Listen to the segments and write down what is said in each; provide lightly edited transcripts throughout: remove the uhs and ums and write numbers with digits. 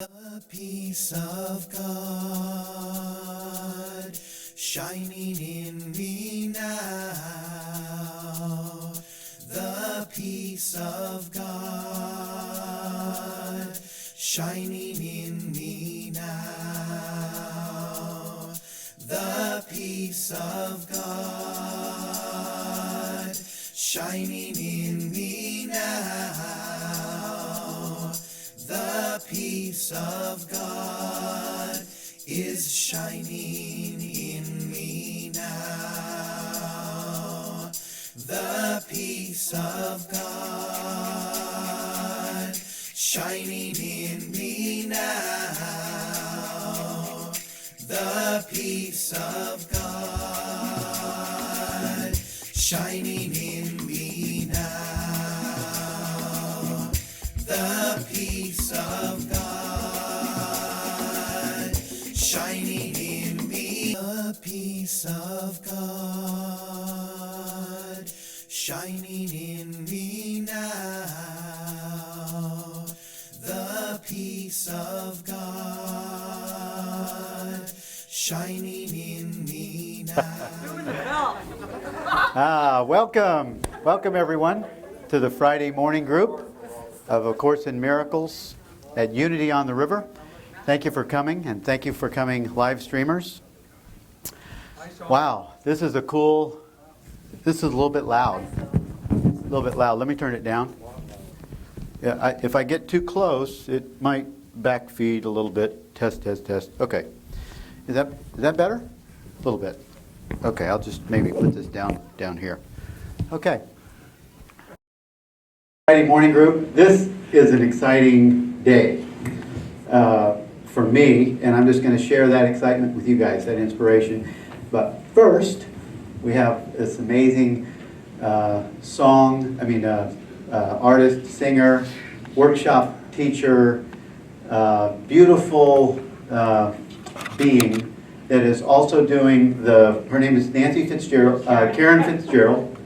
The peace of God shining in me now. The peace of God shining in me now. The peace of God shining in me now. The peace of God is shining in me now. The peace of God shining in me now. The peace of God shining in me now. The peace of God shining in me. The peace of God shining in me now. The peace of God shining in me now. Welcome everyone to the Friday morning group of A Course in Miracles at Unity on the River. Thank you for coming, and thank you for coming live streamers. Wow, this is a little bit loud. Let me turn it down. Yeah, if I get too close, it might backfeed a little bit. Test. Okay. Is that better? A little bit. Okay, I'll just maybe put this down here. Okay. Friday morning group. This is an exciting day for me, and I'm just going to share that excitement with you guys, that inspiration. But first, we have this amazing artist, singer, workshop teacher, beautiful being that is also doing her name is Nancy Fitzgerald, Karen Fitzgerald.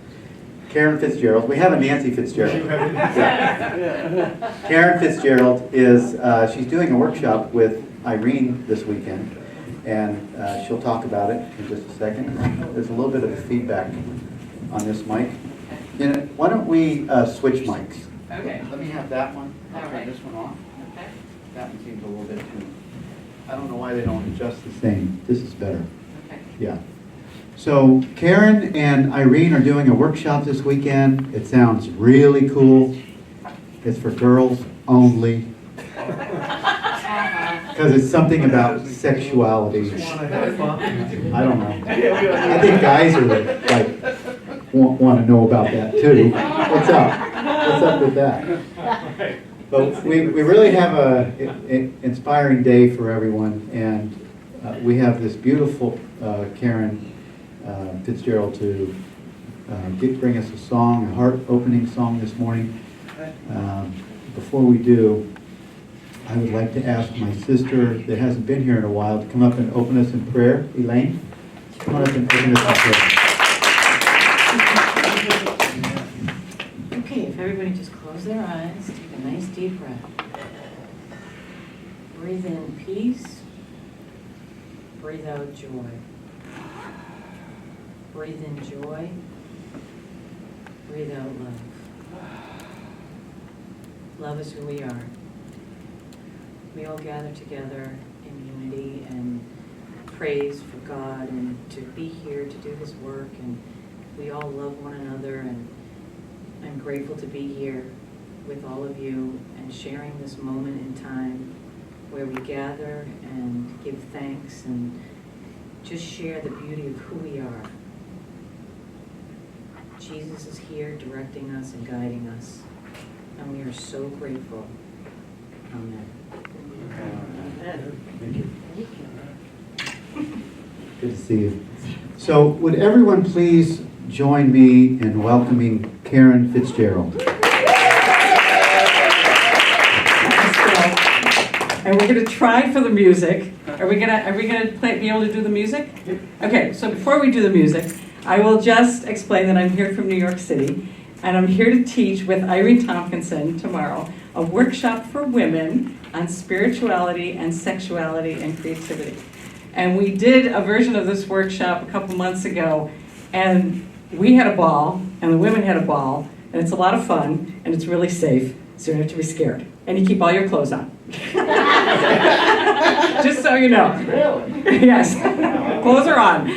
We have a Nancy Fitzgerald. Yeah. Karen Fitzgerald she's doing a workshop with Irene this weekend, and she'll talk about it in just a second. There's a little bit of feedback on this mic. Why don't we switch mics? Okay. Let me have that one. I'll All turn right. this one off. Okay. That one seems a little bit too. I don't know why they don't adjust the same. This is better. Okay. Yeah. So Karen and Irene are doing a workshop this weekend. It sounds really cool. It's for girls only. Because it's something about sexuality. I don't know. I think guys are want to know about that too. What's up? What's up with that? But we really have an inspiring day for everyone, and we have this beautiful Karen Fitzgerald to bring us a song, a heart-opening song this morning. Before we do, I would like to ask my sister that hasn't been here in a while to come up and open us in prayer. Elaine, come on up and open us in prayer. Okay, if everybody just close their eyes, take a nice deep breath. Breathe in peace. Breathe out joy. Breathe in joy. Breathe out love. Love is who we are. We all gather together in unity and praise for God and to be here to do His work, and we all love one another, and I'm grateful to be here with all of you and sharing this moment in time where we gather and give thanks and just share the beauty of who we are. Jesus is here directing us and guiding us, and we are so grateful. Amen. Thank you. Good to see you. So would everyone please join me in welcoming Karen Fitzgerald. And we're going to try for the music. Are we going to be able to do the music? Okay, so before we do the music, I will just explain that I'm here from New York City, and I'm here to teach with Irene Tompkinson tomorrow a workshop for women on spirituality and sexuality and creativity. And we did a version of this workshop a couple months ago, and we had a ball, and the women had a ball, and it's a lot of fun, and it's really safe, so you don't have to be scared. And you keep all your clothes on. Just so you know. Really? Yes, clothes are on.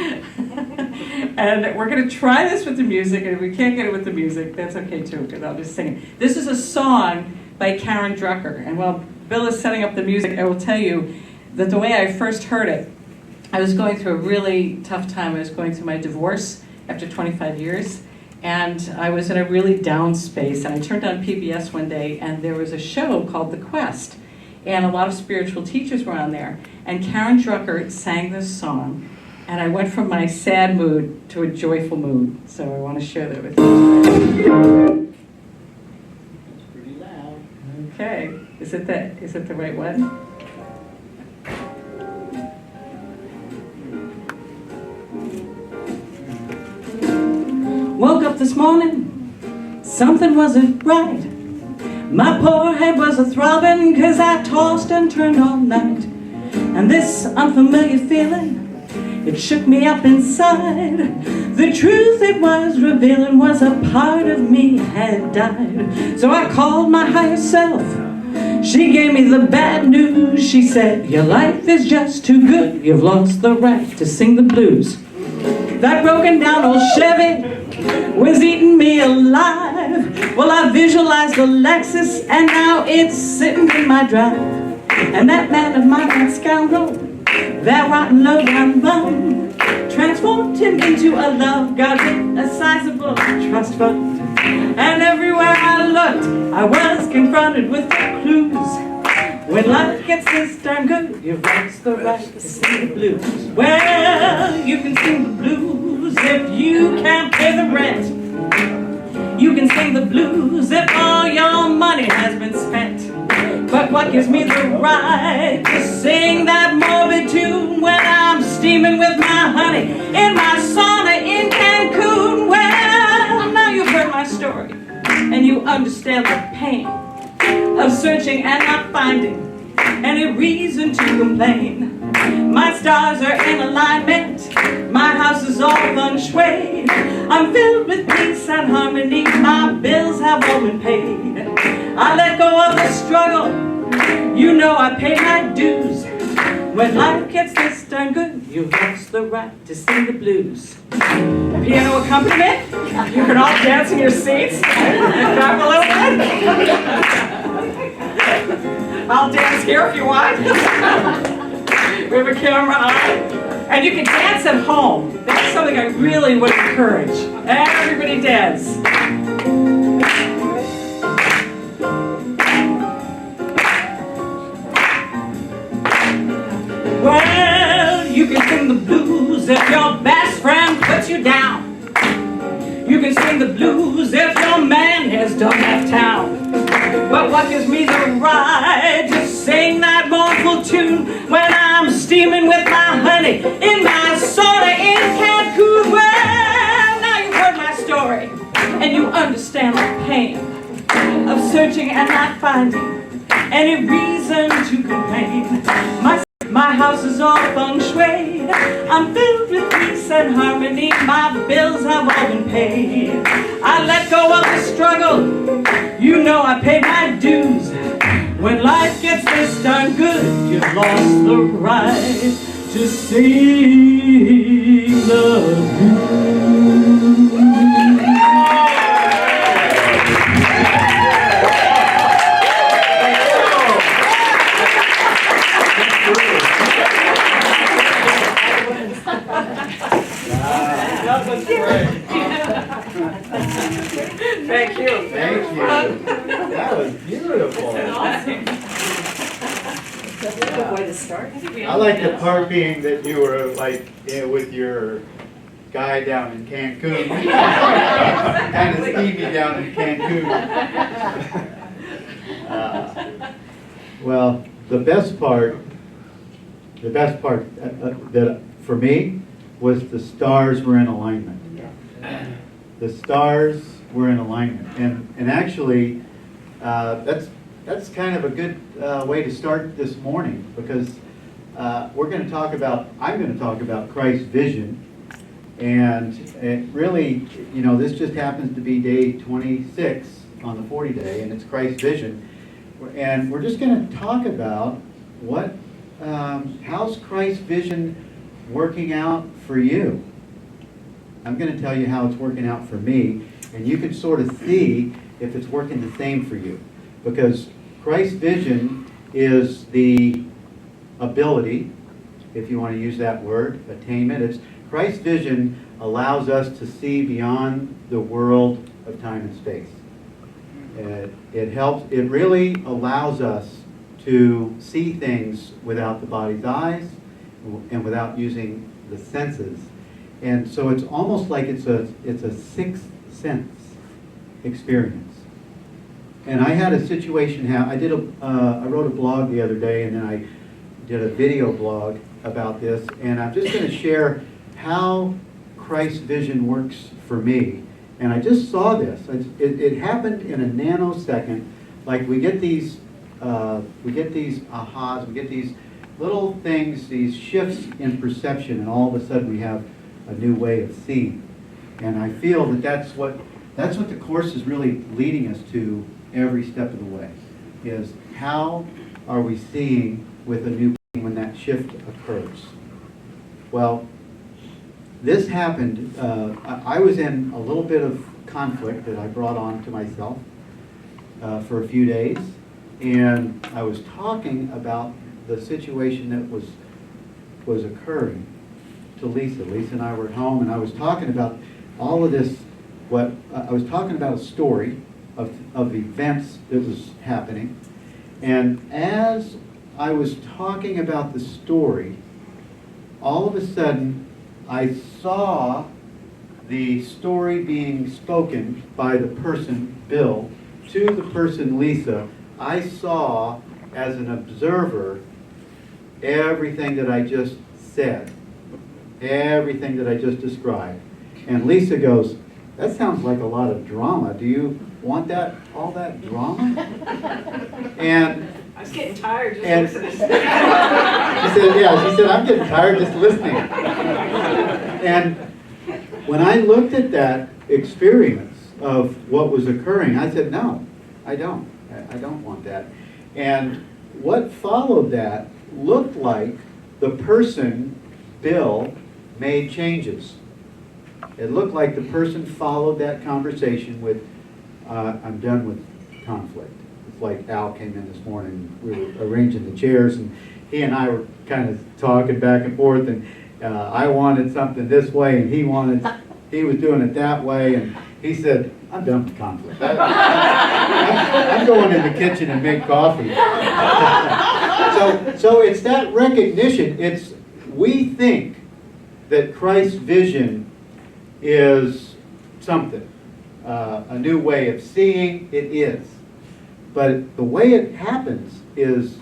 And we're going to try this with the music, and if we can't get it with the music, that's okay too, because I'll just sing it. This is a song by Karen Drucker, and while Bill is setting up the music, I will tell you that the way I first heard it, I was going through a really tough time. I was going through my divorce after 25 years, and I was in a really down space, and I turned on PBS one day, and there was a show called The Quest, and a lot of spiritual teachers were on there, and Karen Drucker sang this song, and I went from my sad mood to a joyful mood, so I want to share that with you. That's pretty loud. Okay, is it the right one? Woke up this morning, something wasn't right. My poor head was a-throbbing 'cause I tossed and turned all night. And this unfamiliar feeling, it shook me up inside. The truth it was revealing was a part of me had died. So I called my higher self. She gave me the bad news. She said, your life is just too good. You've lost the right to sing the blues. That broken down old Chevy was eating me alive. Well, I visualized a Lexus, and now it's sitting in my drive. And that man of mine, that scoundrel, that rotten low-down bum, transformed him into a love god with a sizable trust fund. And everywhere I looked, I was confronted with the clues. When life gets this darn good, you've lost the right to sing the blues. Well, you can sing the blues if you can't pay the rent. You can sing the blues if all your money has been spent. But what gives me the right to sing that morbid tune when I'm steaming with my honey in my sauna in Cancun? Well, now you've heard my story, and you understand the pain of searching and not finding any reason to complain. My stars are in alignment, my house is all feng shui. I'm filled with peace and harmony, my bills have all been paid. I let go of the struggle, you know I pay my dues. When life gets this darn good, you've lost the right to sing the blues. Piano accompaniment, you can all dance in your seats, clap a little bit. I'll dance here if you want. We have a camera on. And you can dance at home. That's something I really would encourage. Everybody dance. Well, you can sing the blues if your best friend puts you down. You can sing the blues if your man has done left town. But what gives me the right to sing that mournful tune when I'm steaming with my honey in my sauna in Cancun? Well, now you've heard my story, and you understand the pain of searching and not finding any reason to complain. My house is all feng shui. I'm filled with peace and harmony. My bills have all been paid. I let go of the struggle. You know I pay my dues. When life gets this darn good, you've lost the right to sing the blues. Thank you. Thank you. That was beautiful. Awesome. That's a good way to start. I like the part being that you were like, with your guy down in Cancun. Kind of steamy down in Cancun. Well, the best part that for me was the stars were in alignment. The stars were in alignment, and actually, that's that's kind of a good way to start this morning, because I'm going to talk about Christ's vision. And it really, this just happens to be day 26 on the 40 day, and it's Christ's vision. And we're just going to talk about how's Christ's vision working out for you. I'm going to tell you how it's working out for me, and you can sort of see if it's working the same for you. Because Christ's vision is the ability, if you want to use that word, attainment. Christ's vision allows us to see beyond the world of time and space. It really allows us to see things without the body's eyes and without using the senses. And so it's almost like it's a sixth sense experience. And I had a situation I wrote a blog the other day, and then I did a video blog about this, and I'm just going to share how Christ's vision works for me. And I just saw this. It happened in a nanosecond. Like we get these ahas, we get these little things, these shifts in perception, and all of a sudden we have a new way of seeing. And I feel that that's what the Course is really leading us to every step of the way, is how are we seeing with a new being when that shift occurs. Well, this happened, I was in a little bit of conflict that I brought on to myself for a few days, and I was talking about the situation that was occurring to Lisa. Lisa and I were at home, and I was talking about all of this, I was talking about a story of events that was happening, and as I was talking about the story, all of a sudden I saw the story being spoken by the person, Bill, to the person, Lisa. I saw, as an observer, everything that I just said, everything that I just described. And Lisa goes, "That sounds like a lot of drama. Do you want all that drama?" And I was getting tired just And- listening. she said, "I'm getting tired just listening." And when I looked at that experience of what was occurring, I said, "No, I don't. I don't want that." And what followed that looked like the person, Bill, made changes. It looked like the person followed that conversation with, "I'm done with conflict." It's like Al came in this morning, we were arranging the chairs, and he and I were kind of talking back and forth, and I wanted something this way, and he was doing it that way, and he said, "I'm done with conflict. I'm going in the kitchen and make coffee." So it's that recognition. We think that Christ's vision is something, a new way of seeing. It is. But the way it happens is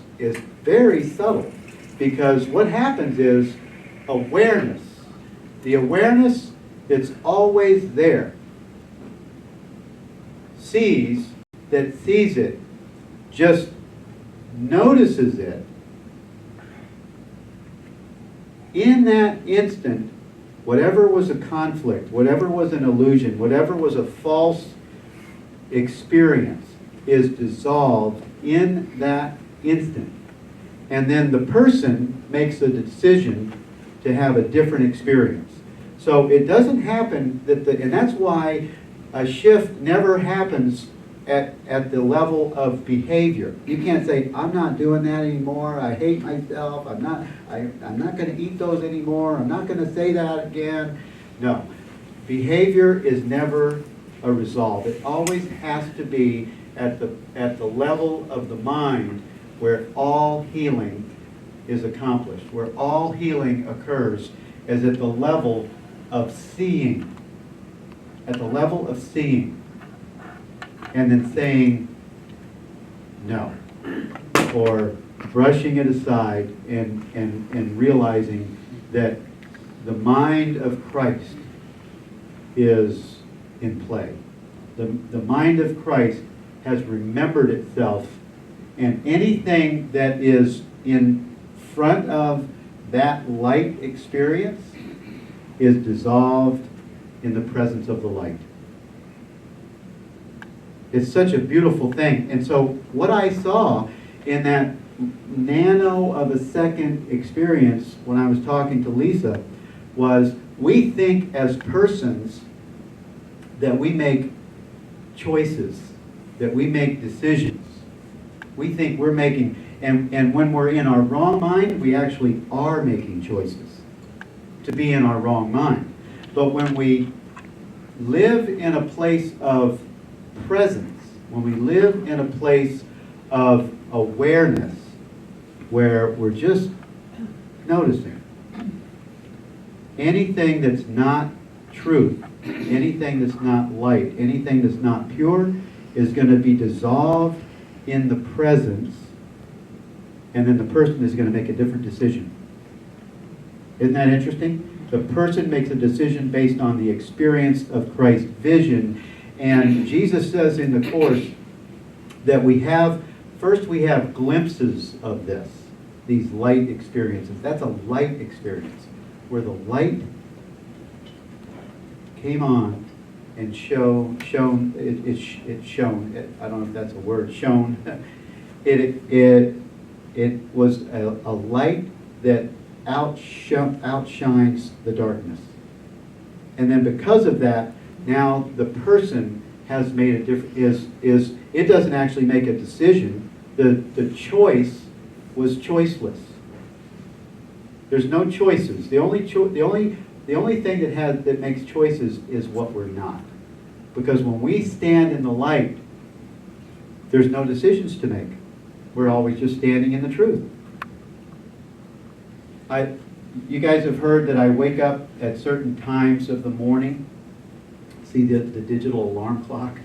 very subtle, because what happens is awareness. The awareness that's always there sees it, just notices it. In that instant, whatever was a conflict, whatever was an illusion, whatever was a false experience, is dissolved in that instant. And then the person makes a decision to have a different experience. So it doesn't happen and that's why a shift never happens at the level of behavior. You can't say, "I'm not doing that anymore. I hate myself. I'm not going to eat those anymore. I'm not going to say that again." No. Behavior is never a resolve. It always has to be at the level of the mind, where all healing is accomplished, where all healing occurs, is at the level of seeing. At the level of seeing. And then saying no. Or brushing it aside and realizing that the mind of Christ is in play. The mind of Christ has remembered itself And anything that is in front of that light experience is dissolved in the presence of the light. It's such a beautiful thing. And so what I saw in that nano of a second experience when I was talking to Lisa was, we think as persons that we make choices, that we make decisions. We think we're making, and when we're in our wrong mind, we actually are making choices to be in our wrong mind. But when we live in a place of presence, when we live in a place of awareness, where we're just noticing anything that's not truth, anything that's not light, anything that's not pure is going to be dissolved in the presence, and then the person is going to make a different decision. Isn't that interesting? The person makes a decision based on the experience of Christ's vision. And Jesus says in the Course that we have glimpses of this, these light experiences. That's a light experience, where the light came on and shone, I don't know if that's a word, shone. It was a light that outshines the darkness. And then because of that, now the person has made a difference, it doesn't actually make a decision. The choice was choiceless. There's no choices. The only thing that makes choices is what we're not. Because when we stand in the light, there's no decisions to make. We're always just standing in the truth. You guys have heard that I wake up at certain times of the morning. See the digital alarm clock?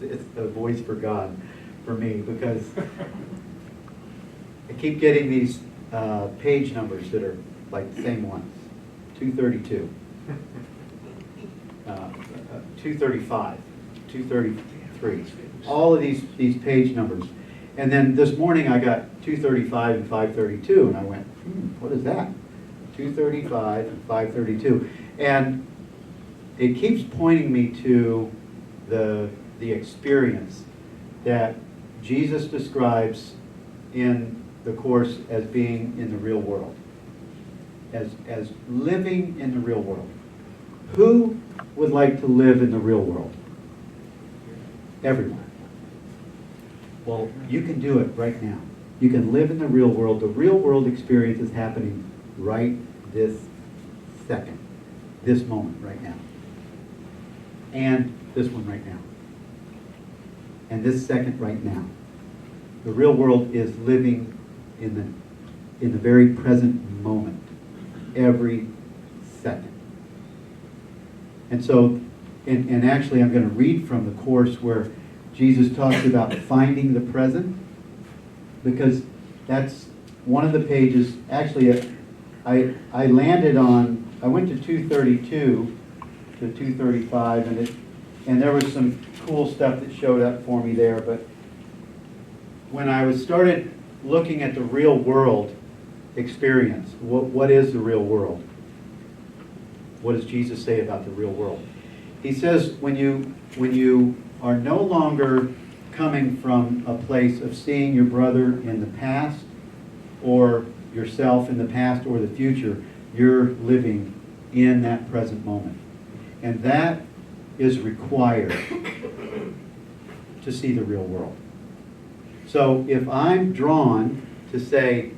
It's the voice for God for me, because I keep getting these page numbers that are like the same ones. 232, 235, 233. All of these page numbers. And then this morning I got 235 and 532, and I went, what is that? 235 and 532. And it keeps pointing me to the experience that Jesus describes in the Course as being in the real world, as living in the real world. Who would like to live in the real world? Everyone. Well, you can do it right now. You can live in the real world. The real world experience is happening right this second, this moment right now. And this one right now. And this second right now. The real world is living in the very present moment, every second. And so, and actually I'm going to read from the Course where Jesus talks about finding the present, because that's one of the pages. Actually, I landed on, I went to 232 to 235, and there was some cool stuff that showed up for me there. But when I started looking at the real world experience, what is the real world? What does Jesus say about the real world? He says when you are no longer coming from a place of seeing your brother in the past or yourself in the past or the future, you're living in that present moment. And that is required to see the real world. So if I'm drawn to say,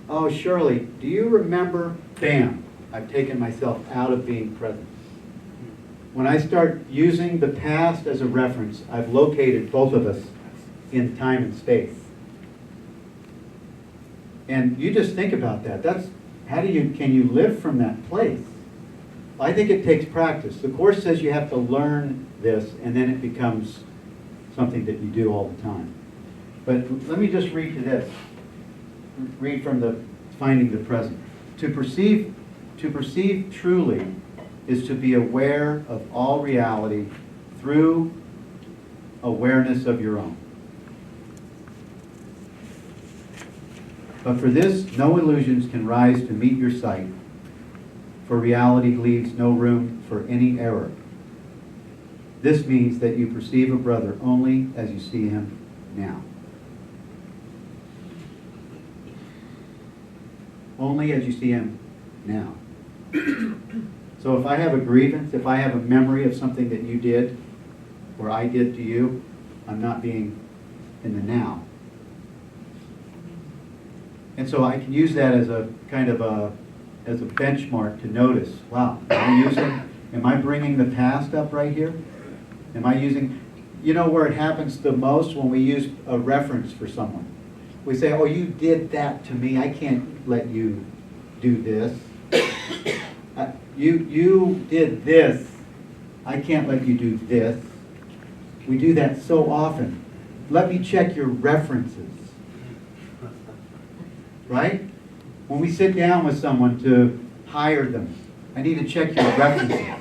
oh, Shirley, do you remember? Bam, I've taken myself out of being present. When I start using the past as a reference, I've located both of us in time and space. And you just think about that. That's can you live from that place? I think it takes practice. The Course says you have to learn this, and then it becomes something that you do all the time. But let me just read to this. Read from the Finding the Present. To perceive truly is to be aware of all reality through awareness of your own. But for this, no illusions can rise to meet your sight, for reality leaves no room for any error. This means that you perceive a brother only as you see him now. Only as you see him now. So if I have a grievance, if I have a memory of something that you did, or I did to you, I'm not being in the now. And so I can use that as a kind of as a benchmark to notice, wow, am I bringing the past up right here? Am I using, you know where it happens the most? When we use a reference for someone. We say, oh, you did that to me, I can't let you do this. You did this, I can't let you do this. We do that so often. Let me check your references. Right? When we sit down with someone to hire them, I need to check your references.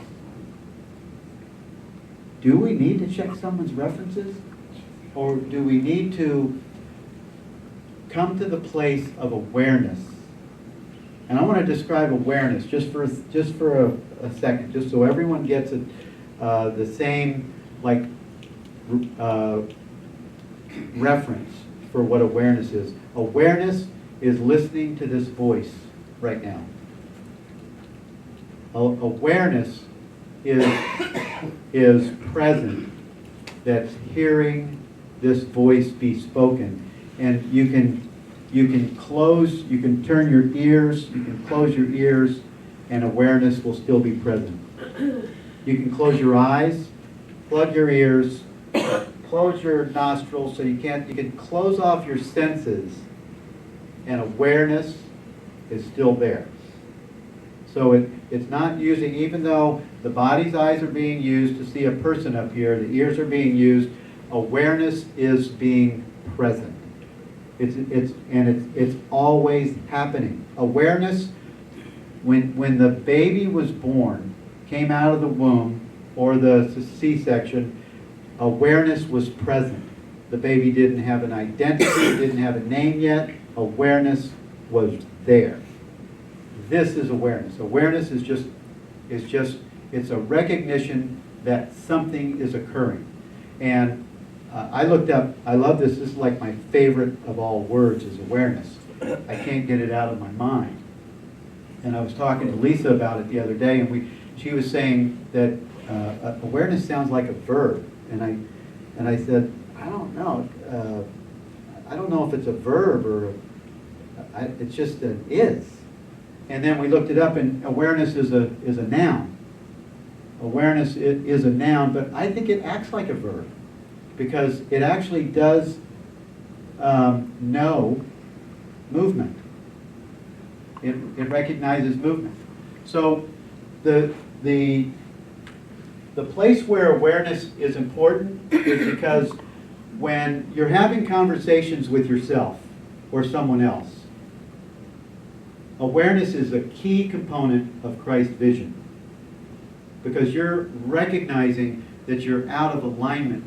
Do we need to check someone's references? Or do we need to come to the place of awareness? And I want to describe awareness just for a second, just so everyone gets it, the same reference for what awareness is. Awareness is listening to this voice right now. Awareness is present, that's hearing this voice be spoken. And you can turn your ears, you can close your ears, and awareness will still be present. You can close your eyes, plug your ears, close your nostrils so you can close off your senses, and awareness is still there. So it's not using, even though the body's eyes are being used to see a person up here, the ears are being used, awareness is being present. It's always happening. Awareness, when the baby was born, came out of the womb, or the C-section, awareness was present. The baby didn't have an identity, didn't have a name yet. Awareness was there. This is awareness. Awareness is just it's a recognition that something is occurring. And I looked up, I love this, this is like my favorite of all words is awareness. I can't get it out of my mind. And I was talking to Lisa about it the other day, and she was saying that awareness sounds like a verb. And I said, I don't know. I don't know if it's a verb or it's just an is. And then we looked it up, and awareness is a noun. Awareness is a noun, but I think it acts like a verb because it actually does know movement. It recognizes movement. So the place where awareness is important is because when you're having conversations with yourself or someone else, awareness is a key component of Christ's vision. Because you're recognizing that you're out of alignment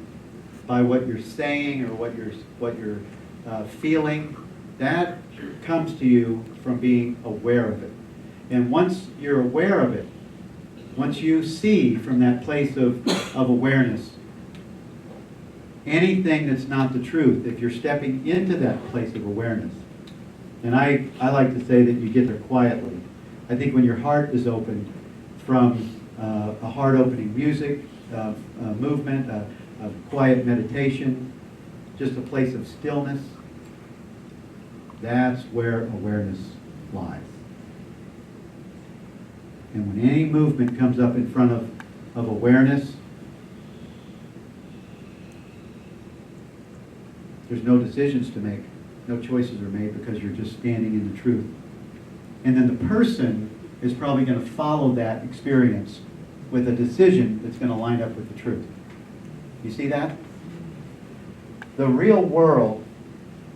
by what you're saying or what you're feeling. That comes to you from being aware of it. And once you're aware of it, once you see from that place of awareness anything that's not the truth, if you're stepping into that place of awareness, and I like to say that you get there quietly. I think when your heart is opened from a heart-opening music, movement, a quiet meditation, just a place of stillness, that's where awareness lies. And when any movement comes up in front of awareness, there's no decisions to make. No choices are made because you're just standing in the truth. And then the person is probably going to follow that experience with a decision that's going to line up with the truth. You see that? The real world,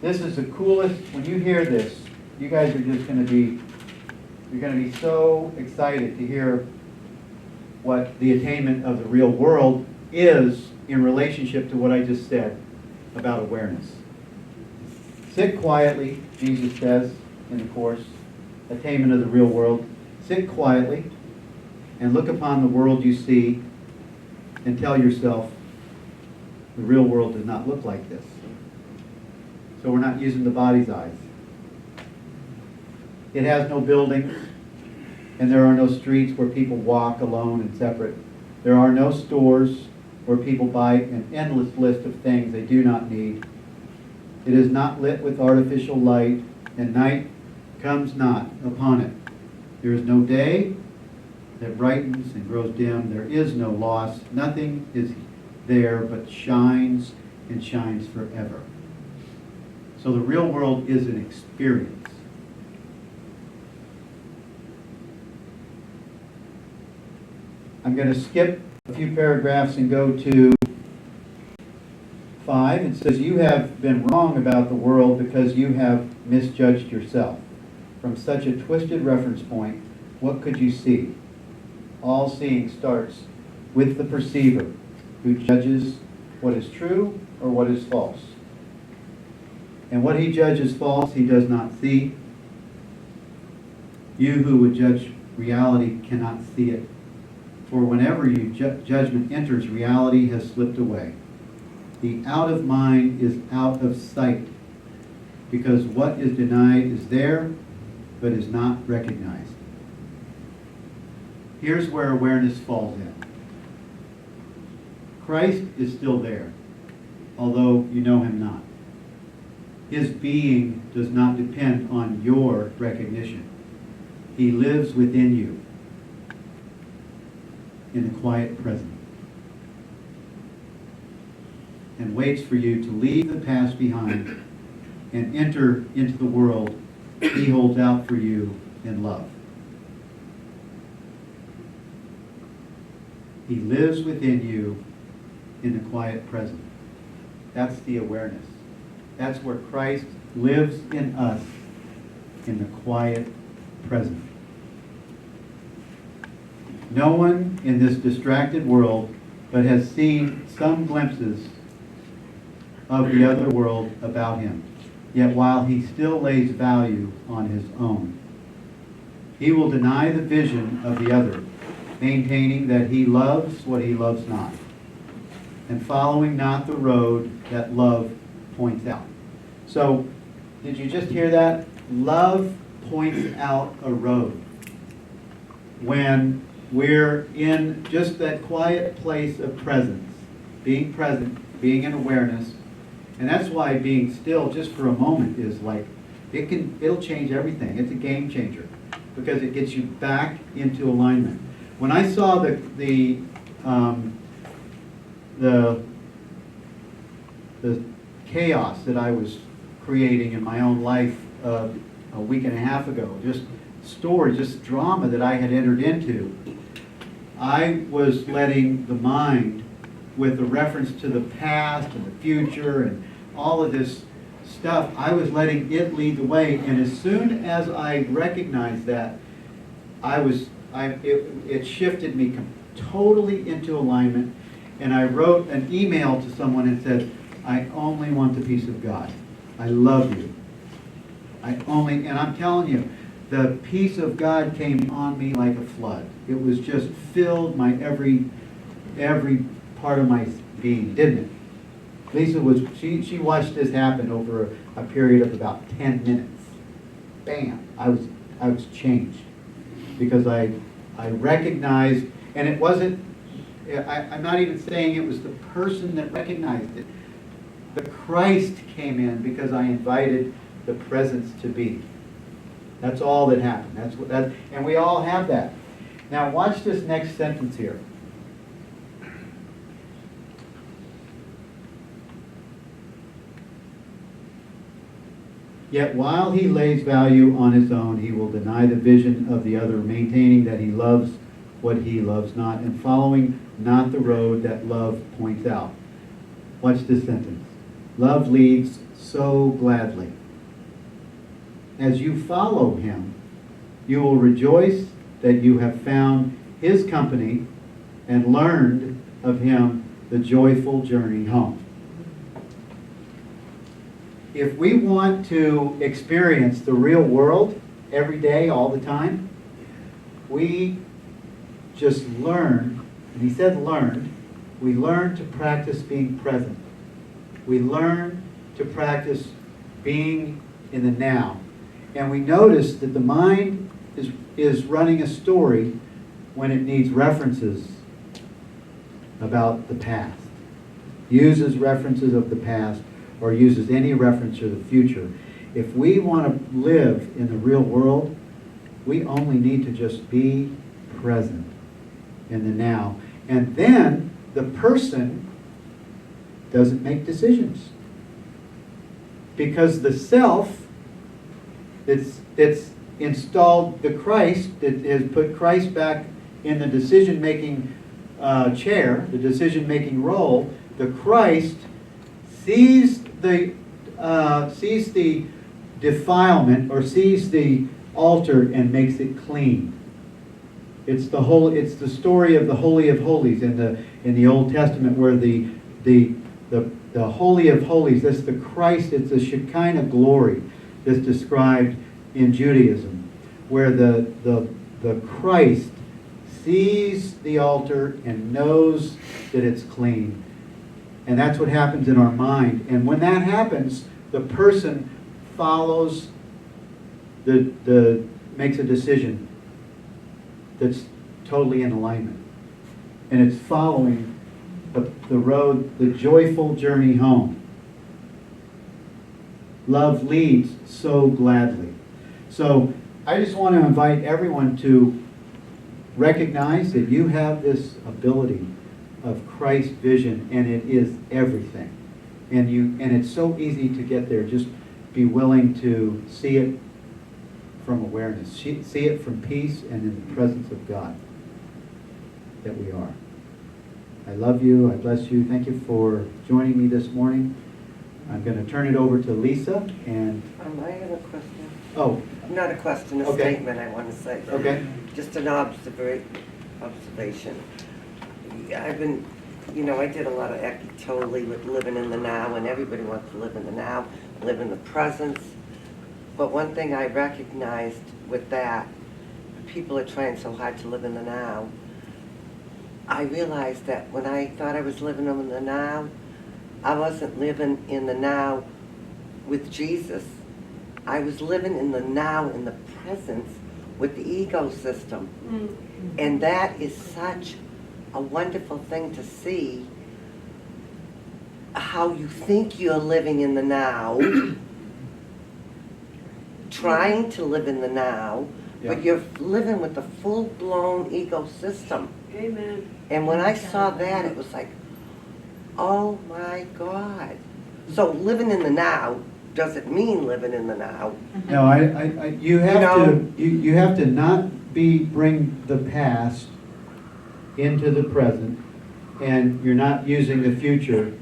this is the coolest. When you hear this, you guys are just going to be, you're going to be so excited to hear what the attainment of the real world is in relationship to what I just said about awareness. Sit quietly, Jesus says in the Course, Attainment of the Real World. Sit quietly and look upon the world you see and tell yourself, the real world does not look like this. So we're not using the body's eyes. It has no buildings, and there are no streets where people walk alone and separate. There are no stores where people buy an endless list of things they do not need. It is not lit with artificial light, and night comes not upon it. There is no day that brightens and grows dim. There is no loss. Nothing is there but shines and shines forever. So the real world is an experience. I'm going to skip a few paragraphs and go to 5. It says, you have been wrong about the world because you have misjudged yourself. From such a twisted reference point, what could you see? All seeing starts with the perceiver, who judges what is true or what is false. And what he judges false, he does not see. You who would judge reality cannot see it. For whenever judgment enters, reality has slipped away. The out of mind is out of sight, because what is denied is there, but is not recognized. Here's where awareness falls in. Christ is still there, although you know him not. His being does not depend on your recognition. He lives within you in the quiet present and waits for you to leave the past behind and enter into the world he holds out for you in love. He lives within you in the quiet present. That's the awareness. That's where Christ lives in us in the quiet present. No one in this distracted world but has seen some glimpses of the other world about him. Yet while he still lays value on his own, he will deny the vision of the other, maintaining that he loves what he loves not, and following not the road that love points out. So, did you just hear that? Love points out a road. When we're in just that quiet place of presence, being present, being in awareness, and that's why being still just for a moment is like, it'll change everything. It's a game changer because it gets you back into alignment. When I saw the chaos that I was creating in my own life a week and a half ago, just stories, just drama that I had entered into, I was letting the mind, with a reference to the past and the future and all of this stuff, I was letting it lead the way. And as soon as I recognized that, it shifted me totally into alignment. And I wrote an email to someone and said, I only want the peace of God. I love you. And I'm telling you, the peace of God came on me like a flood. It was just filled my every part of my being, didn't it? Lisa she watched this happen over a period of about 10 minutes. Bam! I was changed because I recognized, and it wasn't. I'm not even saying it was the person that recognized it. The Christ came in because I invited the presence to be. That's all that happened. And we all have that. Now watch this next sentence here. Yet while he lays value on his own, he will deny the vision of the other, maintaining that he loves what he loves not, and following not the road that love points out. Watch this sentence. Love leads so gladly. As you follow him, you will rejoice that you have found his company and learned of him the joyful journey home. if we want to experience the real world every day, all the time, we just learn, and he said learn, we learn to practice being present. We learn to practice being in the now. And we notice that the mind is running a story when it needs references about the past. Uses references of the past or uses any reference to the future. If we want to live in the real world, we only need to just be present in the now. And then the person doesn't make decisions. Because the self that's installed the Christ, that has put Christ back in the decision-making chair, the decision-making role, the Christ sees the defilement or sees the altar and makes it clean. It's the story of the Holy of Holies in the Old Testament, where the Holy of Holies, that's the Christ, it's the Shekinah glory that's described in Judaism, where the Christ sees the altar and knows that it's clean. And that's what happens in our mind. And when that happens, the person follows makes a decision that's totally in alignment. And it's following the road, the joyful journey home. Love leads so gladly. So I just want to invite everyone to recognize that you have this ability of Christ's vision, and it is everything. And it's so easy to get there. Just be willing to see it from awareness. See it from peace and in the presence of God that we are. I love you. I bless you. Thank you for joining me this morning. I'm going to turn it over to Lisa. And I have a question. Oh. Not a question, a Okay. statement I want to say. Okay. Just an observation. I've been, I did a lot of totally with living in the now, and everybody wants to live in the now, live in the presence. But one thing I recognized with that, people are trying so hard to live in the now. I realized that when I thought I was living in the now, I wasn't living in the now with Jesus. I was living in the now, in the presence, with the ego system. Mm-hmm. And that is such a wonderful thing to see, how you think you're living in the now, trying to live in the now, but you're living with the full-blown ego system. Amen. And when I saw that, it was like, oh my God. So living in the now doesn't mean living in the now. No, you have to not bring the past into the present, and you're not using the future,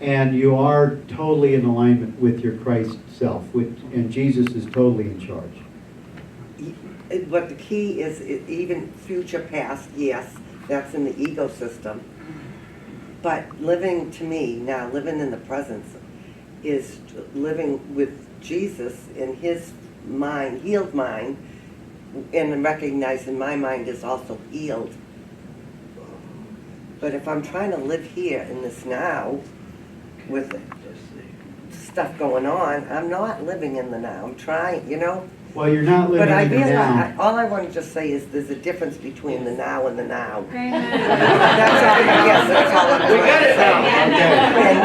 and you are totally in alignment with your Christ self, and Jesus is totally in charge. But the key is even future, past, yes, that's in the ego system. But living, to me, now living in the presence is living with Jesus in his mind, healed mind, and recognizing my mind is also healed. But if I'm trying to live here in this now with stuff going on, I'm not living in the now. I'm trying, Well, you're not living But I in the realize, now. all I want to just say is there's a difference between the now and the now. Amen. That's all, yes, that's all I'm going to say. And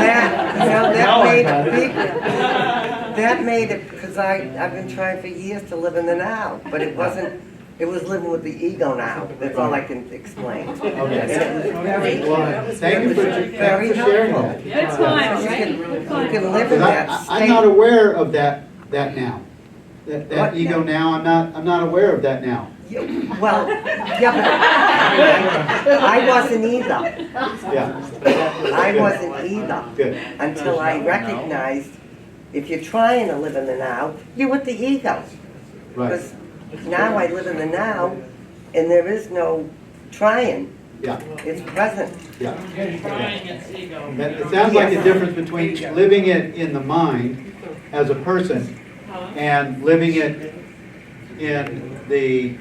that made it, because I've been trying for years to live in the now, but it wasn't, it was living with the ego now. That's all I can explain. And it was very, Well, thank you for very sharing helpful. that. It's fine. You can live in that state. I'm not aware of that now. That What ego now, I'm not aware of that now. Well, yeah, but I wasn't either. Yeah. I wasn't either. Good. Until I recognized, if you're trying to live in the now, you're with the ego. Right. Because now I live in the now, and there is no trying. Yeah. It's present. Yeah. It sounds like the difference between living it in the mind as a person and living it in the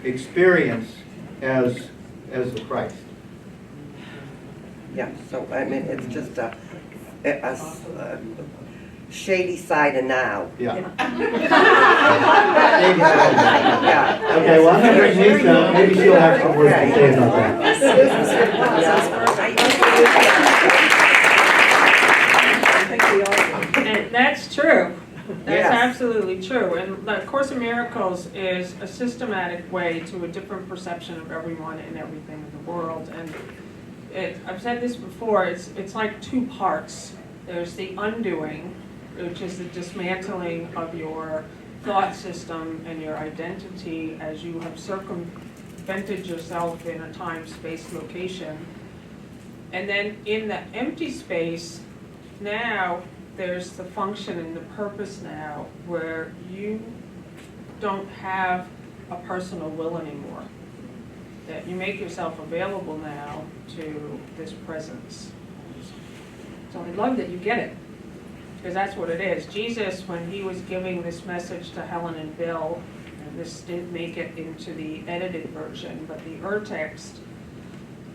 experience as the Christ. Yeah, so I mean, it's just a shady side of now. Yeah. Yeah. Okay, well, I'm gonna bring Lisa up. Maybe she'll have some words to say about that. And that's true. That's Yes. absolutely true. And the Course in Miracles is a systematic way to a different perception of everyone and everything in the world. And I've said this before, it's like two parts. There's the undoing, which is the dismantling of your thought system and your identity as you have circumvented yourself in a time, space, location. And then in the empty space, now there's the function and the purpose now where you don't have a personal will anymore. That you make yourself available now to this presence. So I love that you get it, because that's what it is. Jesus, when he was giving this message to Helen and Bill, and this didn't make it into the edited version, but the text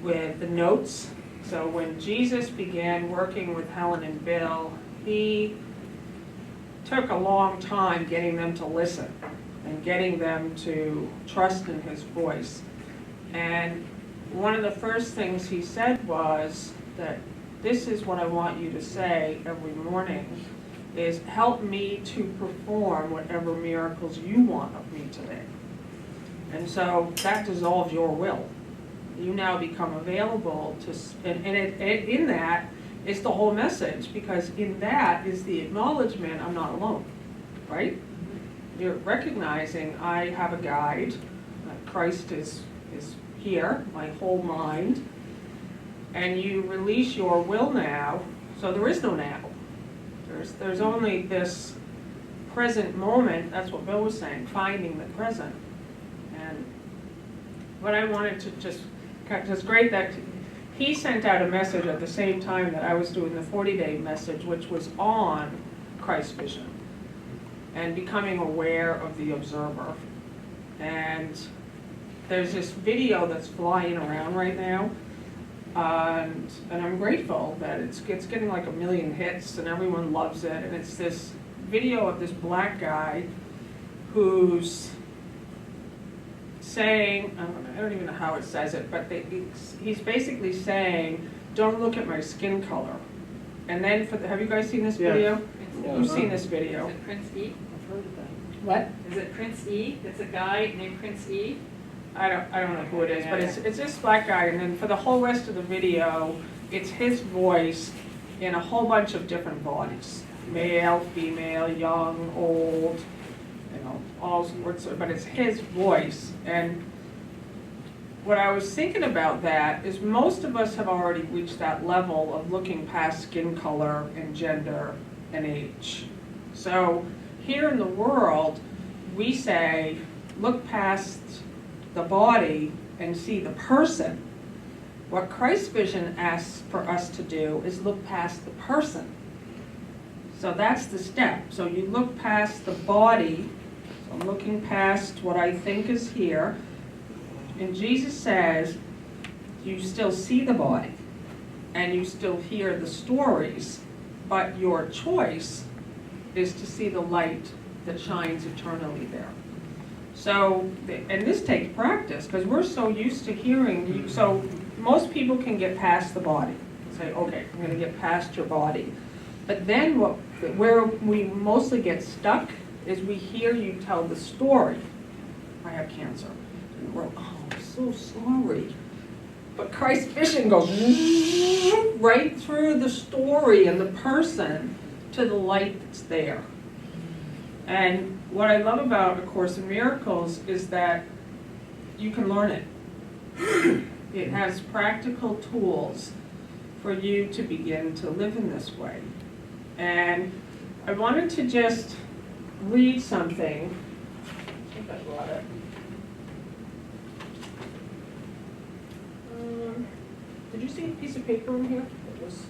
with the notes. So when Jesus began working with Helen and Bill, he took a long time getting them to listen and getting them to trust in his voice. And one of the first things he said was that this is what I want you to say every morning, is help me to perform whatever miracles you want of me today. And so that dissolves your will. You now become available to, and in that is the whole message, because in that is the acknowledgement I'm not alone, right? You're recognizing I have a guide, Christ is here, my whole mind, and you release your will now, so there is no now. There's only this present moment. That's what Bill was saying, finding the present. And what I wanted to it's great that he sent out a message at the same time that I was doing the 40-day message, which was on Christ vision and becoming aware of the observer. And there's this video that's flying around right now, and I'm grateful that it's getting like 1 million hits and everyone loves it. And it's this video of this black guy who's saying, I don't even know how it says it, but he's basically saying, don't look at my skin color. And then, have you guys seen this video? Yeah. Who's seen this video? Is it Prince E? I've heard of that. What? Is it Prince E? It's a guy named Prince E? I don't know who it is, but it's this black guy, and then for the whole rest of the video, it's his voice in a whole bunch of different bodies. Male, female, young, old, all sorts of, but it's his voice. And what I was thinking about that is most of us have already reached that level of looking past skin color and gender and age. So here in the world, we say, look past the body and see the person. What Christ vision asks for us to do is look past the person. So that's the step. So you look past the body. So I'm looking past what I think is here. And Jesus says, you still see the body and you still hear the stories, but your choice is to see the light that shines eternally there. So, and this takes practice, because we're so used to hearing, so most people can get past the body. Say, okay, I'm going to get past your body. But then where we mostly get stuck is we hear you tell the story. I have cancer. And we're, oh, I'm so sorry. But Christ's vision goes right through the story and the person to the light that's there. And what I love about A Course in Miracles is that you can learn it. It has practical tools for you to begin to live in this way. And I wanted to just read something. I think I brought it. Did you see a piece of paper in here? It was,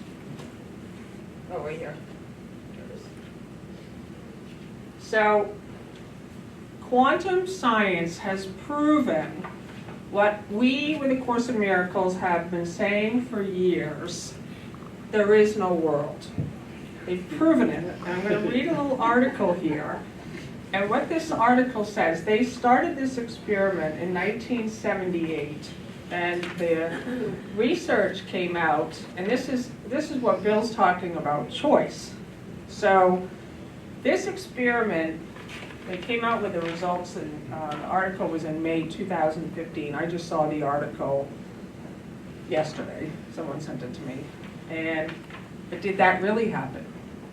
oh, right here. There it is. So quantum science has proven what we with A Course in Miracles have been saying for years. There is no world. They've proven it. And I'm going to read a little article here. And what this article says, they started this experiment in 1978, and the research came out, and this is what Bill's talking about, choice. So this experiment, they came out with the results, and the article was in May 2015. I just saw the article yesterday. Someone sent it to me. But did that really happen?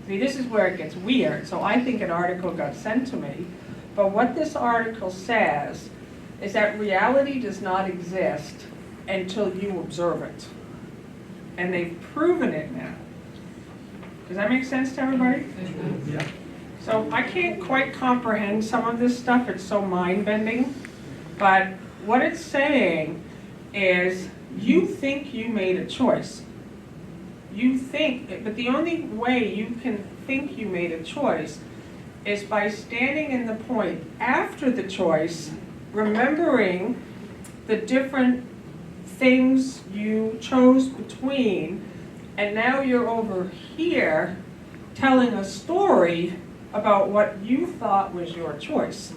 See, this is where it gets weird. So I think an article got sent to me. But what this article says is that reality does not exist until you observe it. And they've proven it now. Does that make sense to everybody? Yeah. So I can't quite comprehend some of this stuff. It's so mind-bending. But what it's saying is you think you made a choice. You think, but the only way you can think you made a choice is by standing in the point after the choice, remembering the different things you chose between, and now you're over here telling a story about what you thought was your choice.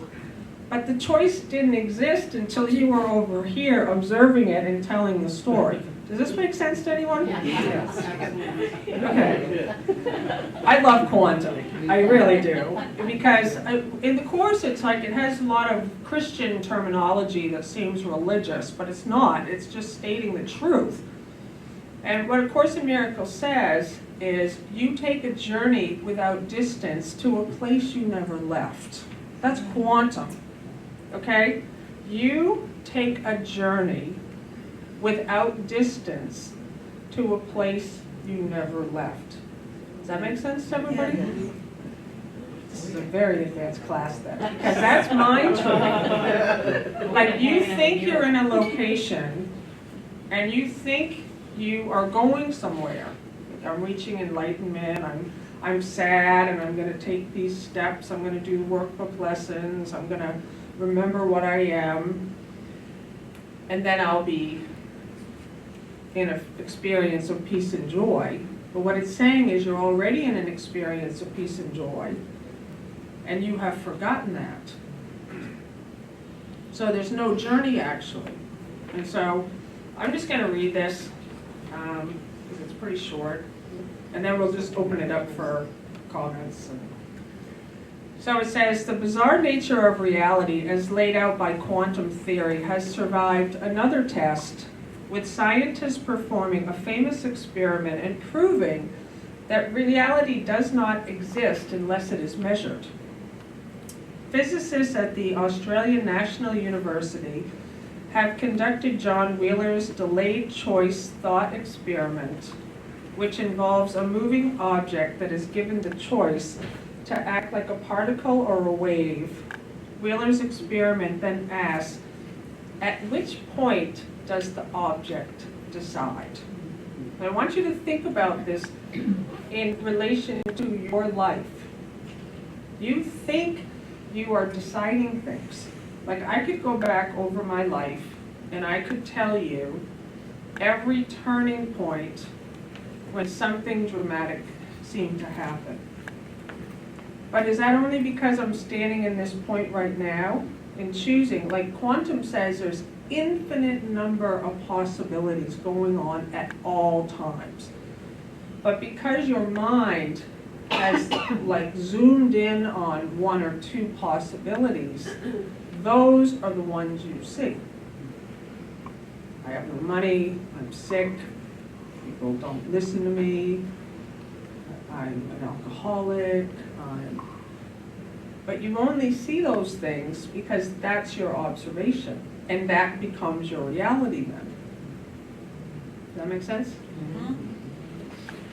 But the choice didn't exist until you were over here observing it and telling the story. Does this make sense to anyone? Yes. Okay. I love quantum. I really do. Because in the Course, it's like it has a lot of Christian terminology that seems religious, but it's not. It's just stating the truth. And what A Course in Miracles says is you take a journey without distance to a place you never left. That's quantum. Okay? You take a journey without distance to a place you never left. Does that make sense to everybody? Yeah. This is a very advanced class then, because that's mind training. Like you think you're in a location and you think you are going somewhere. I'm reaching enlightenment, I'm sad and I'm going to take these steps, I'm going to do workbook lessons, I'm going to remember what I am, and then I'll be in an experience of peace and joy. But what it's saying is you're already in an experience of peace and joy, and you have forgotten that. So there's no journey actually. And so I'm just going to read this because it's pretty short, and then we'll just open it up for comments. So it says, the bizarre nature of reality as laid out by quantum theory has survived another test, with scientists performing a famous experiment and proving that reality does not exist unless it is measured. Physicists at the Australian National University have conducted John Wheeler's delayed choice thought experiment, which involves a moving object that is given the choice to act like a particle or a wave. Wheeler's experiment then asks, at which point does the object decide? And I want you to think about this in relation to your life. You think you are deciding things. Like I could go back over my life and I could tell you every turning point when something dramatic seemed to happen. But is that only because I'm standing in this point right now and choosing? Like quantum says there's infinite number of possibilities going on at all times. But because your mind has like zoomed in on one or two possibilities, those are the ones you see. I have no money, I'm sick, people don't listen to me, I'm an alcoholic, but you only see those things because that's your observation, and that becomes your reality then. Does that make sense?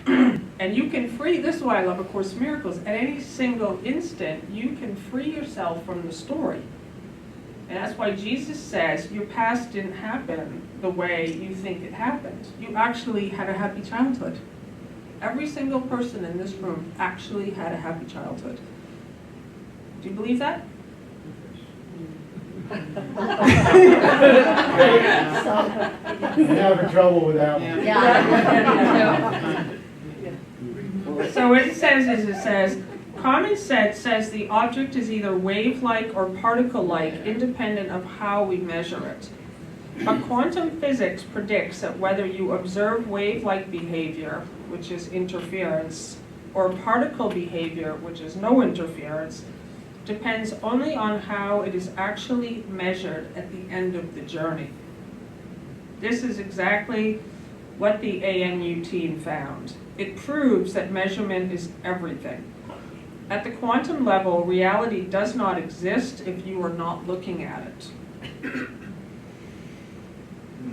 Mm-hmm. And you can free, this is why I love A Course in Miracles, at any single instant you can free yourself from the story. And that's why Jesus says your past didn't happen the way you think it happened. You actually had a happy childhood. Every single person in this room actually had a happy childhood. Do you believe that? I'm having trouble with that one. So what it says is, it says, common sense says the object is either wave-like or particle-like, independent of how we measure it. But quantum physics predicts that whether you observe wave-like behavior, which is interference, or particle behavior, which is no interference, depends only on how it is actually measured at the end of the journey. This is exactly what the ANU team found. It proves that measurement is everything. At the quantum level, reality does not exist if you are not looking at it.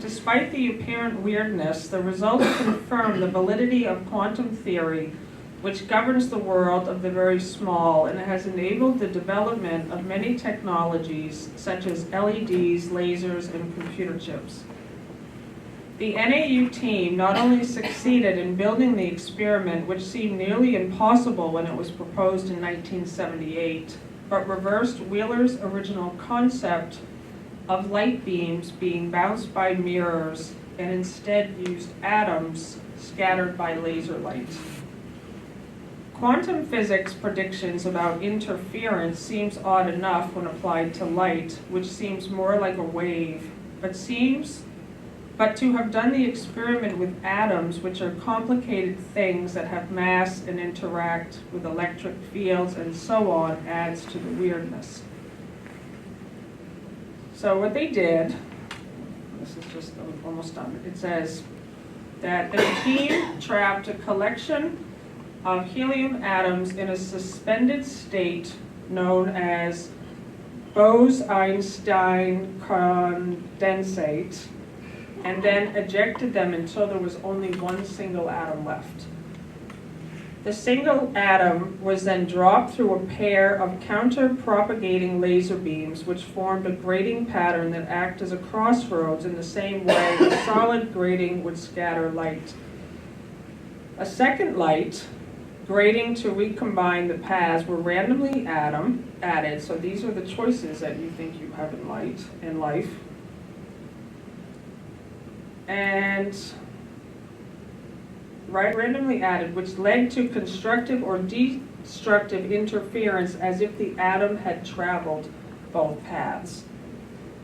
Despite the apparent weirdness, the results confirm the validity of quantum theory, which governs the world of the very small and has enabled the development of many technologies such as LEDs, lasers, and computer chips. The NAU team not only succeeded in building the experiment, which seemed nearly impossible when it was proposed in 1978, but reversed Wheeler's original concept of light beams being bounced by mirrors and instead used atoms scattered by laser light. Quantum physics predictions about interference seems odd enough when applied to light, which seems more like a wave, but to have done the experiment with atoms, which are complicated things that have mass and interact with electric fields and so on, adds to the weirdness. So what they did, this is just almost done, it says that the team trapped a collection of helium atoms in a suspended state known as Bose-Einstein condensate, and then ejected them until there was only one single atom left. The single atom was then dropped through a pair of counter-propagating laser beams, which formed a grating pattern that acted as a crossroads in the same way a solid grating would scatter light. A second light, grating to recombine the paths, were randomly added, so these are the choices that you think you have in life. And randomly added, which led to constructive or destructive interference as if the atom had traveled both paths.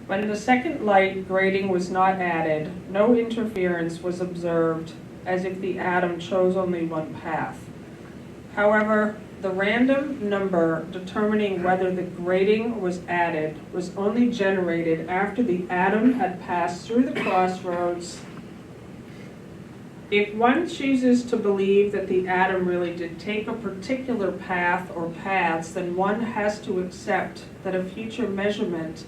When the second light grating was not added, no interference was observed as if the atom chose only one path. However, the random number determining whether the grating was added was only generated after the atom had passed through the crossroads. If one chooses to believe that the atom really did take a particular path or paths, then one has to accept that a future measurement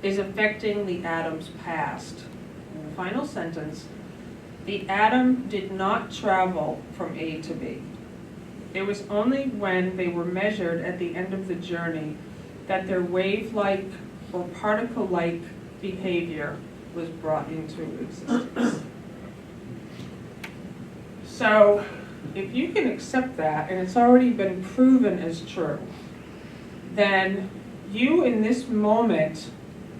is affecting the atom's past. In the final sentence, the atom did not travel from A to B. It was only when they were measured at the end of the journey that their wave-like or particle-like behavior was brought into existence. So, if you can accept that, and it's already been proven as true, then you in this moment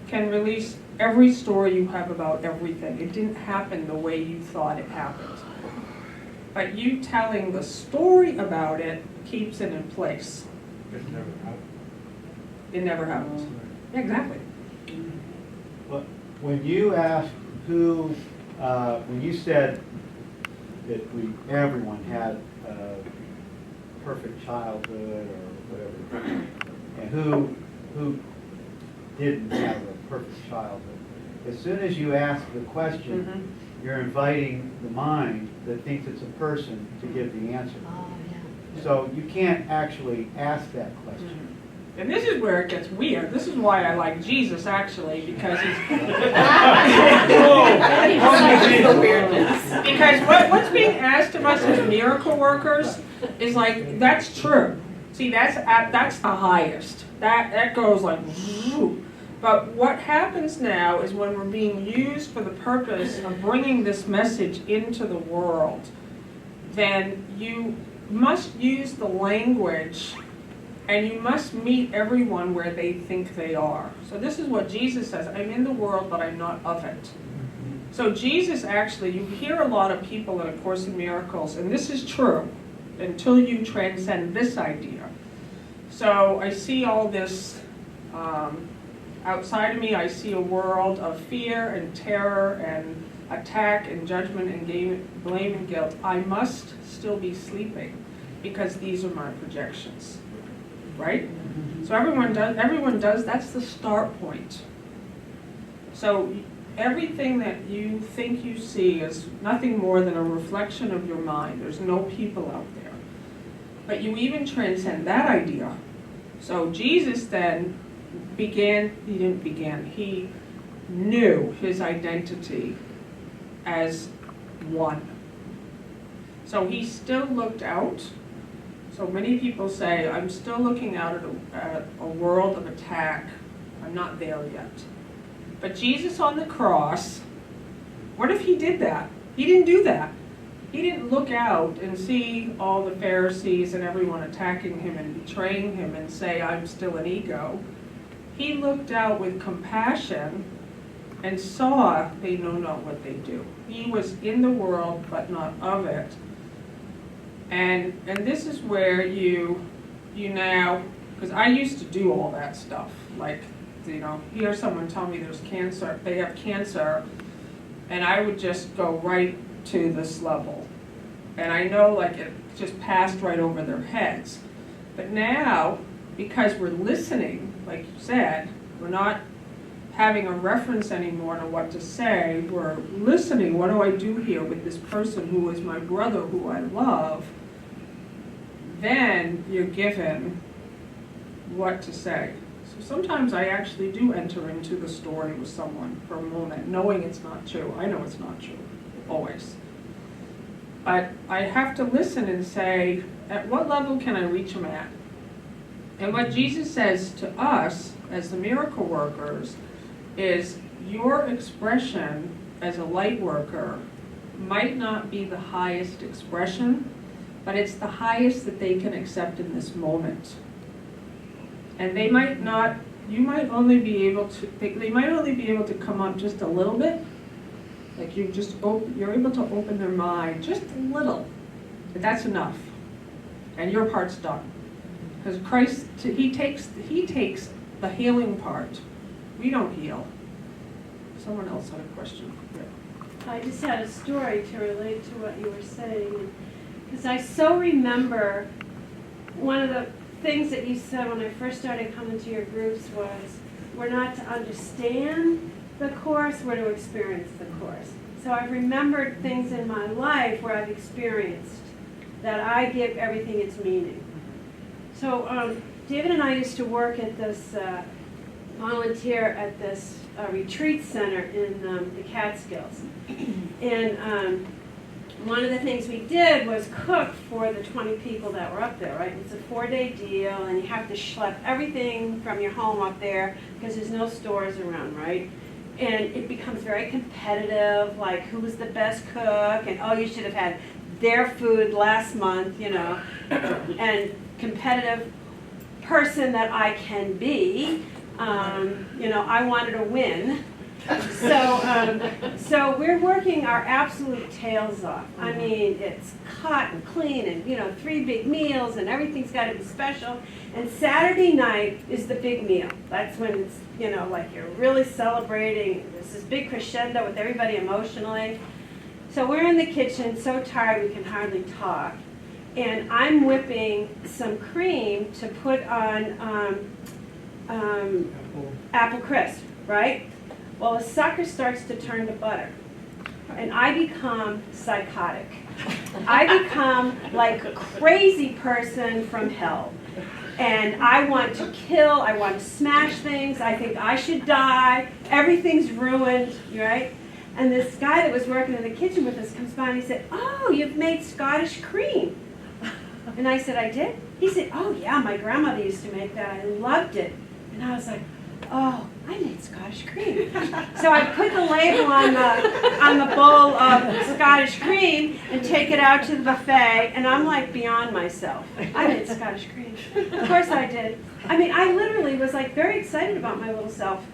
can release every story you have about everything. It didn't happen the way you thought it happened. But you telling the story about it keeps it in place. It never happened. It never happens. Yeah, exactly. But when you asked who, when you said that everyone had a perfect childhood or whatever, and who didn't have a perfect childhood, as soon as you ask the question, you're inviting the mind that thinks it's a person to give the answer. So you can't actually ask that question. And this is where it gets weird. This is why I like Jesus, actually, because he's... Because what's being asked of us as miracle workers is like, that's true. See, that's the highest. That goes like... But what happens now is when we're being used for the purpose of bringing this message into the world, then you must use the language And you must meet everyone where they think they are. So this is what Jesus says, I'm in the world, but I'm not of it. So Jesus actually, you hear a lot of people in A Course in Miracles, and this is true, until you transcend this idea. So I see all this outside of me. I see a world of fear and terror and attack and judgment and blame and guilt. I must still be sleeping because these are my projections, right? So everyone does, that's the start point. So everything that you think you see is nothing more than a reflection of your mind. There's no people out there. But you even transcend that idea. So Jesus then he knew his identity as one. So he still looked out. So many people say, I'm still looking out at a world of attack. I'm not there yet. But Jesus on the cross, what if he did that? He didn't do that. He didn't look out and see all the Pharisees and everyone attacking him and betraying him and say, I'm still an ego. He looked out with compassion and saw they know not what they do. He was in the world, but not of it. And this is where you now, because I used to do all that stuff, like, hear someone tell me there's cancer, they have cancer, and I would just go right to this level. And I know, like, it just passed right over their heads. But now, because we're listening, like you said, we're not having a reference anymore to what to say, we're listening, what do I do here with this person who is my brother, who I love, then you're given what to say. So sometimes I actually do enter into the story with someone for a moment, knowing it's not true. I know it's not true, always. But I have to listen and say, at what level can I reach them at? And what Jesus says to us, as the miracle workers, is your expression as a light worker might not be the highest expression, but it's the highest that they can accept in this moment. And they might not, you might only be able to, they might only be able to come up just a little bit. Like you're able to open their mind just a little, but that's enough. And your part's done. Because Christ, he takes the healing part. We don't heal. Someone else had a question. Yeah. I just had a story to relate to what you were saying. Because I so remember one of the things that you said when I first started coming to your groups was, we're not to understand the Course, we're to experience the Course. So I've remembered things in my life where I've experienced that I give everything its meaning. So David and I used to work at this, volunteer at this retreat center in the Catskills. And one of the things we did was cook for the 20 people that were up there, right? It's a 4-day deal, and you have to schlep everything from your home up there because there's no stores around, right? And it becomes very competitive, like who was the best cook, and oh, you should have had their food last month, and competitive person that I can be, I wanted to win. So we're working our absolute tails off. I mean, it's cut and clean and, 3 big meals and everything's got to be special. And Saturday night is the big meal. That's when it's, like you're really celebrating. There's this big crescendo with everybody emotionally. So we're in the kitchen, so tired we can hardly talk. And I'm whipping some cream to put on apple crisp, right? Well, the sucker starts to turn to butter, and I become psychotic. I become like a crazy person from hell, and I want to kill, I want to smash things, I think I should die, everything's ruined, right? And this guy that was working in the kitchen with us comes by and he said, oh, you've made Scottish cream. And I said, I did? He said, oh yeah, my grandmother used to make that, I loved it. And I was like, oh, I made Scottish cream. So I put the label on the bowl of Scottish cream and take it out to the buffet, and I'm like beyond myself. I made Scottish cream. Of course I did. I mean, I literally was like very excited about my little self.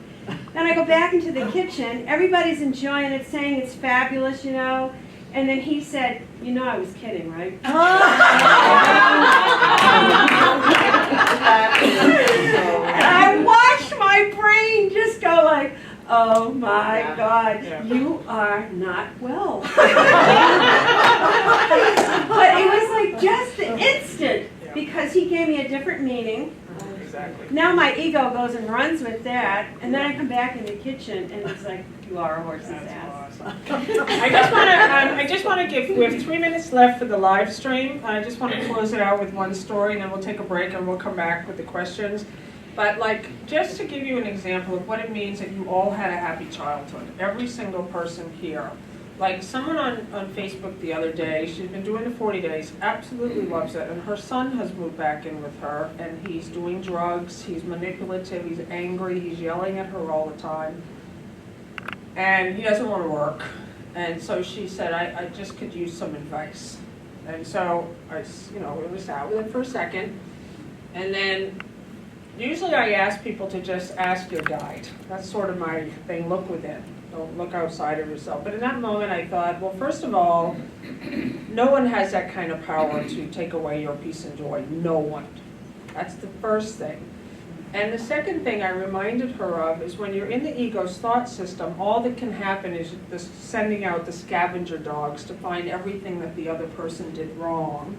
Then I go back into the kitchen, everybody's enjoying it, saying it's fabulous, you know, and then he said, you know I was kidding, right? And I watched my brain just go like, oh my God, you are not well. But it was like just the instant, because he gave me a different meaning. Exactly. Now my ego goes and runs with that, and then I come back in the kitchen and it's like, you are a horse's ass. I just want to give, we have 3 minutes left for the live stream. I just want to close it out with one story, and then we'll take a break and we'll come back with the questions. But like, just to give you an example of what it means that you all had a happy childhood, every single person here. Like someone on Facebook the other day, she's been doing the 40 days, absolutely loves it, and her son has moved back in with her, and he's doing drugs, he's manipulative, he's angry, he's yelling at her all the time, and he doesn't want to work. And so she said, I just could use some advice. And so I was out with him for a second, and then usually I ask people to just ask your guide. That's sort of my thing, look within. Don't look outside of yourself. But in that moment I thought, well, first of all, no one has that kind of power to take away your peace and joy. No one. That's the first thing. And the second thing I reminded her of is when you're in the ego's thought system, all that can happen is this sending out the scavenger dogs to find everything that the other person did wrong.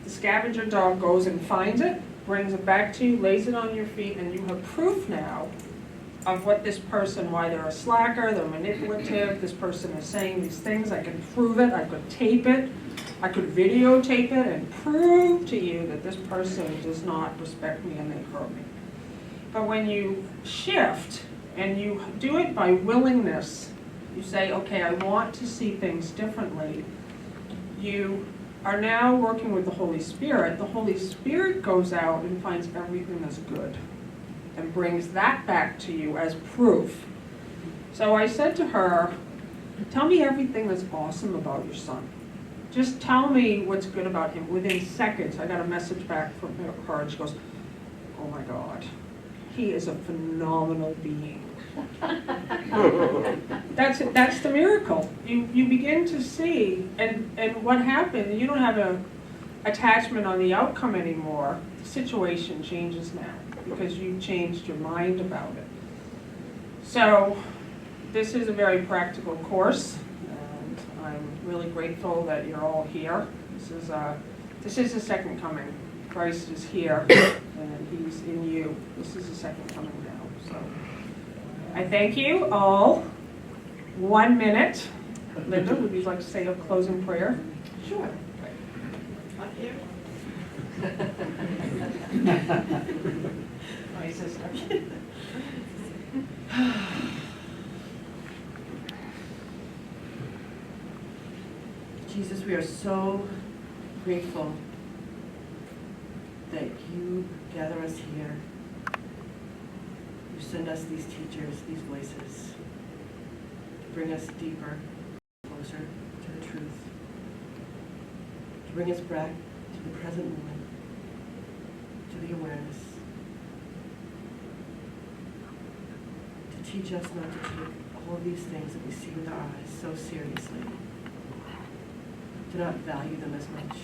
The scavenger dog goes and finds it, brings it back to you, lays it on your feet, and you have proof now of what this person, why they're a slacker, they're manipulative, this person is saying these things. I can prove it, I could tape it, I could videotape it and prove to you that this person does not respect me and they hurt me. But when you shift and you do it by willingness, you say, okay, I want to see things differently, you are now working with the Holy Spirit. The Holy Spirit goes out and finds everything that's good and brings that back to you as proof. So I said to her, tell me everything that's awesome about your son. Just tell me what's good about him. Within seconds, I got a message back from her, and she goes, oh my God, he is a phenomenal being. That's the miracle. You begin to see, and what happened, you don't have a attachment on the outcome anymore. The situation changes now because you changed your mind about it. So this is a very practical course, and I'm really grateful that you're all here. This is the second coming. Christ is here, and he's in you. This is the second coming now. So I thank you all. 1 minute. Linda, would you like to say a closing prayer? Sure. Up here. My sister. Jesus, we are so grateful that you gather us here. You send us these teachers, these voices, to bring us deeper, closer to the truth, to bring us back to the present moment, to the awareness, to teach us not to take all of these things that we see with our eyes so seriously, to not value them as much,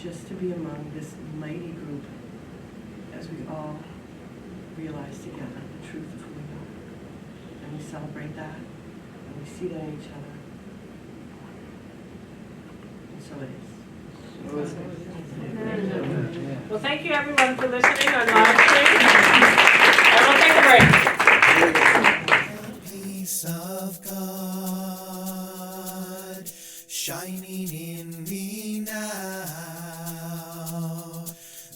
just to be among this mighty group as we all realize together the truth of who we are. And we celebrate that, and we see that in each other. And so it is. Well, thank you everyone for listening on live stream. And we'll take a break. The peace of God shining in me now.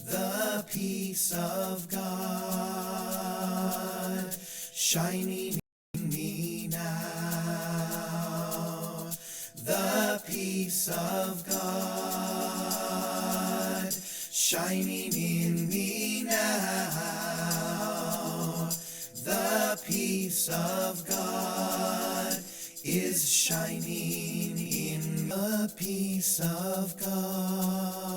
The peace of God shining in me now. The peace of God shining in me now. peace of God is shining in the peace of God,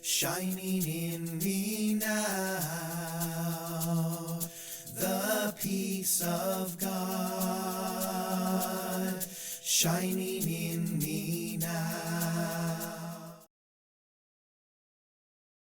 shining in me now. The peace of God shining in me now.